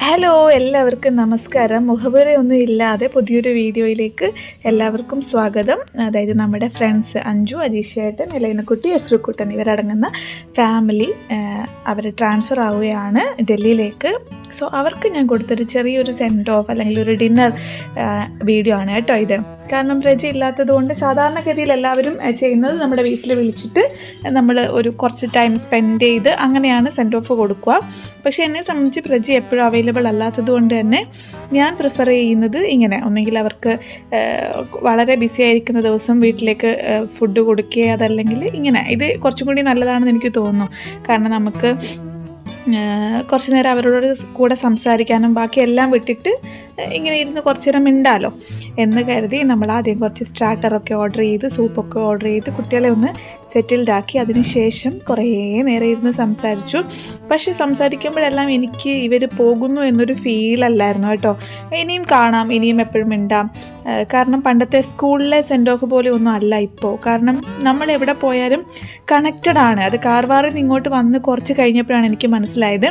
Hello, എല്ലാവർക്കും നമസ്കാരം. മുഖവുരയൊന്നും ഇല്ലാതെ പുതിയൊരു വീഡിയോയിലേക്ക് എല്ലാവർക്കും സ്വാഗതം. അതായത് നമ്മുടെ ഫ്രണ്ട്സ് അഞ്ജു, അജീഷേട്ടൻ, എലൈനക്കുട്ടി, എഫ്രുക്കുട്ടൻ ഇവരടങ്ങുന്ന ഫാമിലി അവർ ട്രാൻസ്ഫർ ആവുകയാണ് ഡൽഹിയിലേക്ക്. സോ അവർക്ക് ഞാൻ കൊടുത്തൊരു ചെറിയൊരു സെൻഡ് ഓഫ് അല്ലെങ്കിൽ ഒരു ഡിന്നർ വീഡിയോ ആണ് കേട്ടോ ഇത്. കാരണം രജ ഇല്ലാത്തത് കൊണ്ട് സാധാരണഗതിയിൽ എല്ലാവരും ചെയ്യുന്നത് നമ്മുടെ വീട്ടിൽ വിളിച്ചിട്ട് നമ്മൾ ഒരു കുറച്ച് ടൈം സ്പെൻഡ് ചെയ്ത് അങ്ങനെയാണ് സെൻഡ് ഓഫ് കൊടുക്കുക. പക്ഷേ എന്നെ സംബന്ധിച്ച് രജ എപ്പോഴും അവൈലബിൾ അല്ലാത്തത് കൊണ്ട് തന്നെ ഞാൻ പ്രിഫർ ചെയ്യുന്നത് ഇങ്ങനെ, ഒന്നെങ്കിൽ അവർക്ക് വളരെ ബിസി ആയിരിക്കുന്ന ദിവസം വീട്ടിലേക്ക് ഫുഡ് കൊടുക്കുക, അതല്ലെങ്കിൽ ഇങ്ങനെ. ഇത് കുറച്ചും കൂടി നല്ലതാണെന്ന് എനിക്ക് തോന്നുന്നു. കാരണം നമുക്ക് കുറച്ച് നേരം അവരോട് കൂടെ സംസാരിക്കാനും ബാക്കി എല്ലാം വിട്ടിട്ട് ഇങ്ങനെ ഇരുന്ന് കുറച്ച് നേരം മിണ്ടാലോ എന്ന് കരുതി നമ്മൾ ആദ്യം കുറച്ച് സ്റ്റാർട്ടറൊക്കെ ഓർഡർ ചെയ്ത്, സൂപ്പൊക്കെ ഓർഡർ ചെയ്ത് കുട്ടികളെ ഒന്ന് സെറ്റിൽഡാക്കി. അതിനുശേഷം കുറേ നേരം ഇരുന്ന് സംസാരിച്ചു. പക്ഷേ സംസാരിക്കുമ്പോഴെല്ലാം എനിക്ക് ഇവർ പോകുന്നു എന്നൊരു ഫീലല്ലായിരുന്നു കേട്ടോ. ഇനിയും കാണാം, ഇനിയും എപ്പോഴും മിണ്ടാം. കാരണം പണ്ടത്തെ സ്കൂളിലെ സെൻഡ് ഓഫ് പോലെ ഒന്നും അല്ല ഇപ്പോൾ. കാരണം നമ്മൾ എവിടെ പോയാലും കണക്റ്റഡ് ആണ്. അത് കാർവാറിൽ നിന്ന് ഇങ്ങോട്ട് വന്ന് കുറച്ച് കഴിഞ്ഞപ്പോഴാണ് എനിക്ക് മനസ്സിലായത്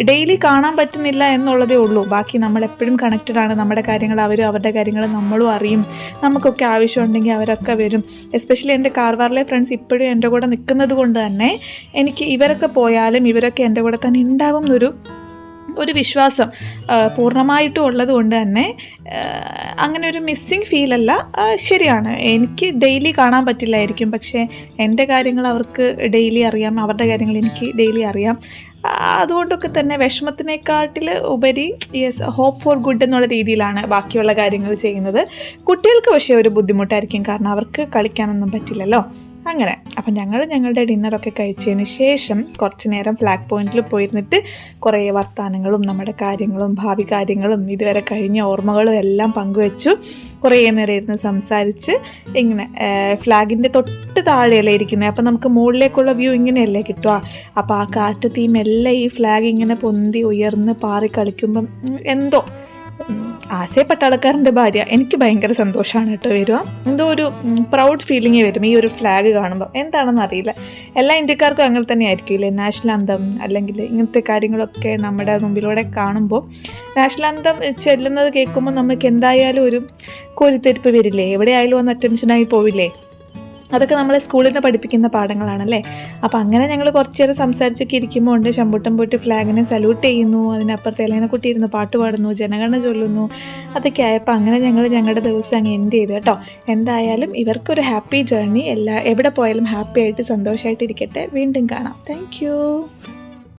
ഡെയിലി കാണാൻ പറ്റുന്നില്ല എന്നുള്ളതേ ഉള്ളൂ. ബാക്കി നമ്മളെപ്പോഴും കണക്റ്റഡ് ആണ്. നമ്മുടെ കാര്യങ്ങൾ അവരും, അവരുടെ കാര്യങ്ങൾ നമ്മളും അറിയും. നമുക്കൊക്കെ ആവശ്യമുണ്ടെങ്കിൽ അവരൊക്കെ വരും. എസ്പെഷ്യലി എൻ്റെ കാർവാറിലെ ഫ്രണ്ട്സ് ഇപ്പോഴും എൻ്റെ കൂടെ നിൽക്കുന്നത് കൊണ്ട് തന്നെ എനിക്ക് ഇവരൊക്കെ പോയാലും ഇവരൊക്കെ എൻ്റെ കൂടെ തന്നെ ഉണ്ടാകും ഒരു വിശ്വാസം പൂർണ്ണമായിട്ടും ഉള്ളത് കൊണ്ട് തന്നെ അങ്ങനെ ഒരു മിസ്സിങ് ഫീലല്ല. ശരിയാണ്, എനിക്ക് ഡെയിലി കാണാൻ പറ്റില്ലായിരിക്കും, പക്ഷേ എൻ്റെ കാര്യങ്ങൾ അവർക്ക് ഡെയിലി അറിയാം, അവരുടെ കാര്യങ്ങൾ എനിക്ക് ഡെയിലി അറിയാം. അതുകൊണ്ടൊക്കെ തന്നെ വിഷമത്തിനേക്കാട്ടിൽ ഉപരി ഹോപ്പ് ഫോർ ഗുഡ് എന്നുള്ള രീതിയിലാണ് ബാക്കിയുള്ള കാര്യങ്ങൾ ചെയ്യുന്നത്. കുട്ടികൾക്ക് പക്ഷേ ഒരു ബുദ്ധിമുട്ടായിരിക്കും, കാരണം അവർക്ക് കളിക്കാനൊന്നും പറ്റില്ലല്ലോ. അങ്ങനെ അപ്പം ഞങ്ങളുടെ ഡിന്നറൊക്കെ കഴിച്ചതിന് ശേഷം കുറച്ച് നേരം ഫ്ലാഗ് പോയിന്റിൽ പോയിരുന്നിട്ട് കുറേ വർത്തമാനങ്ങളും നമ്മുടെ കാര്യങ്ങളും ഭാവി കാര്യങ്ങളും ഇതുവരെ കഴിഞ്ഞ ഓർമ്മകളും എല്ലാം പങ്കുവെച്ചു. കുറേ നേരം ഇരുന്ന് സംസാരിച്ച് ഇങ്ങനെ ഫ്ലാഗിൻ്റെ തൊട്ട് താഴെയല്ലേ ഇരിക്കുന്നത്. അപ്പം നമുക്ക് മുകളിലേക്കുള്ള വ്യൂ ഇങ്ങനെയല്ലേ കിട്ടുക. അപ്പോൾ ആ കാറ്റത്ത് ഈ മെല്ലെ ഈ ഫ്ലാഗ് ഇങ്ങനെ പൊന്തി ഉയർന്ന് പാറി കളിക്കുമ്പം എന്തോ ആശയ പട്ടാളക്കാരൻ്റെ ഭാര്യ എനിക്ക് ഭയങ്കര സന്തോഷമാണ് കേട്ടോ വരിക. എന്തോ ഒരു പ്രൗഡ് ഫീലിംഗ് വരും ഈ ഒരു ഫ്ലാഗ് കാണുമ്പോൾ. എന്താണെന്ന് അറിയില്ല, എല്ലാ ഇന്ത്യക്കാർക്കും അങ്ങനെ തന്നെ ആയിരിക്കില്ലേ. നാഷണൽ അന്തം അല്ലെങ്കിൽ ഇങ്ങനത്തെ കാര്യങ്ങളൊക്കെ നമ്മുടെ മുമ്പിലൂടെ കാണുമ്പോൾ, നാഷണൽ അന്തം ചെല്ലുന്നത് കേൾക്കുമ്പോൾ നമുക്ക് എന്തായാലും ഒരു കോരിത്തെരിപ്പ് വരില്ലേ. എവിടെയായാലും ഒന്ന് അറ്റൻഷനായി പോവില്ലേ. അതൊക്കെ നമ്മളെ സ്കൂളിൽ നിന്ന് പഠിപ്പിക്കുന്ന പാഠങ്ങളാണല്ലേ. അപ്പോൾ അങ്ങനെ ഞങ്ങൾ കുറച്ച് നേരം സംസാരിച്ചൊക്കെ ഇരിക്കുമ്പോൾ ഉണ്ട് ശമ്പൂട്ടം പോയിട്ട് ഫ്ലാഗിനെ സല്യൂട്ട് ചെയ്യുന്നു. അതിനപ്പുറത്ത് എലൈനക്കുട്ടി ഇരുന്ന് പാട്ട് പാടുന്നു, ജനഗണന ചൊല്ലുന്നു. അതൊക്കെ ആയപ്പോൾ അങ്ങനെ ഞങ്ങളുടെ ദിവസം അങ്ങ് എൻഡ് ചെയ്തു കേട്ടോ. എന്തായാലും ഇവർക്കൊരു ഹാപ്പി ജേർണി. എവിടെ പോയാലും ഹാപ്പി ആയിട്ട് സന്തോഷമായിട്ട് ഇരിക്കട്ടെ. വീണ്ടും കാണാം. താങ്ക്